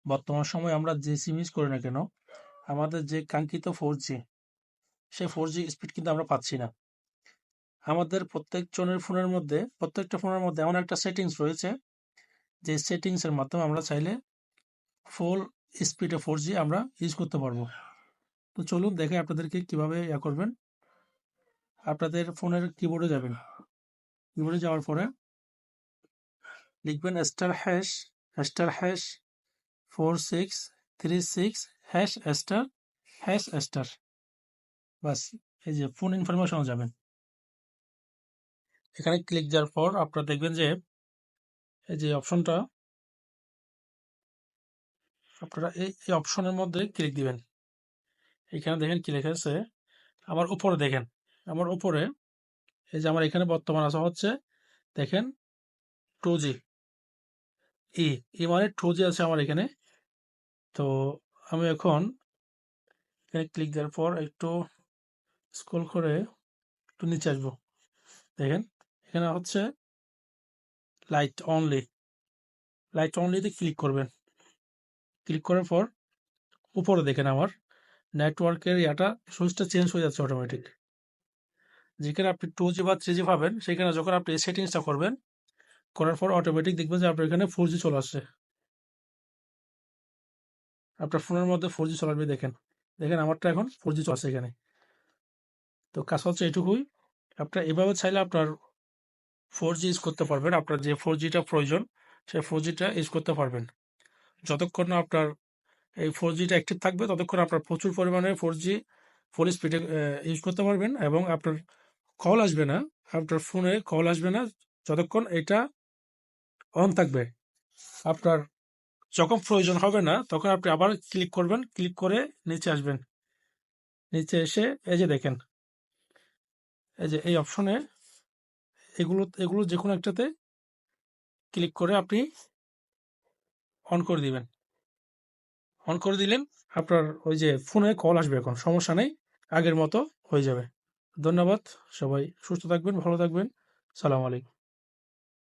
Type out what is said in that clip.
বর্তমান সময়ে আমরা যে সিম ইউজ করি না কেন, আমাদের যে কাঙ্ক্ষিত 4G, সেই 4G স্পিড কিন্তু আমরা পাচ্ছি না। আমাদের প্রত্যেকটা ফোনের মধ্যে এমন একটা সেটিংস রয়েছে, যে সেটিংসের মাধ্যমে আমরা চাইলে ফুল স্পিডে 4G আমরা ইউজ করতে পারবো। তো চলুন দেখে আপনাদেরকে কিভাবে করবেন। আপনাদের ফোনের কিবোর্ডে যাবেন, কিবোর্ডে যাওয়ার পরে লিখবেন *#******** 4636#*##* বাস, এই যে ফোন ইনফরমেশন যাবেন। এখানে ক্লিক দেওয়ার পর আপনারা দেখবেন যে এই যে অপশনটা, আপনারা এই অপশনের মধ্যে ক্লিক দিবেন। এখানে দেখেন কি লেখা আছে, আমার উপরে দেখেন, আমার উপরে এই যে আমার এখানে বর্তমান আসা হচ্ছে, দেখেন 2G মানে 2G আছে আমার এখানে। তো আমি এখন এখানে ক্লিক দেওয়ার পর একটু স্ক্রল করে একটু নিচে আসবো। দেখেন এখানে হচ্ছে লাইট অনলিতে ক্লিক করবেন। ক্লিক করার পর উপরে দেখেন আমার নেটওয়ার্কের সুইচটা চেঞ্জ হয়ে যাচ্ছে অটোমেটিক। যেখানে আপনি 2G বা 3G পাবেন, সেখানে যখন আপনি এই সেটিংসটা করবেন, করার পর অটোমেটিক দেখবেন যে আপনার এখানে 4G চলে আসছে। আপনার ফোনের মধ্যে 4G চলে আসবে। দেখেন আমারটা এখন 4G চলে আসছে এখানে। তো কাজ হচ্ছে এটুকুই। আপনার এভাবে চাইলে আপনার 4G ইউজ করতে পারবেন। আপনার যে 4Gটা প্রয়োজন, সেই 4Gটা ইউজ করতে পারবেন। যতক্ষণ না আপনার এই 4Gটা অ্যাক্টিভ থাকবে, ততক্ষণ আপনার প্রচুর পরিমাণে 4G ফুল স্পিডে ইউজ করতে পারবেন, এবং আপনার কল আসবে না, আপনার ফোনে কল আসবে না যতক্ষণ এটা অন থাকবে। আপনার যখন প্রয়োজন হবে না, তখন আপনি আবার ক্লিক করবেন, ক্লিক করে নিচে আসবেন। নিচে এসে এই যে দেখেন, এই যে এই অপশনে এগুলো যে কোনো একটাতে ক্লিক করে আপনি অন করে দিবেন। অন করে দিলেন, আপনার ওই যে ফোনে কল আসবে, এখন সমস্যা নেই, আগের মতো হয়ে যাবে। ধন্যবাদ। সবাই সুস্থ থাকবেন, ভালো থাকবেন। সালাম আলাইকুম।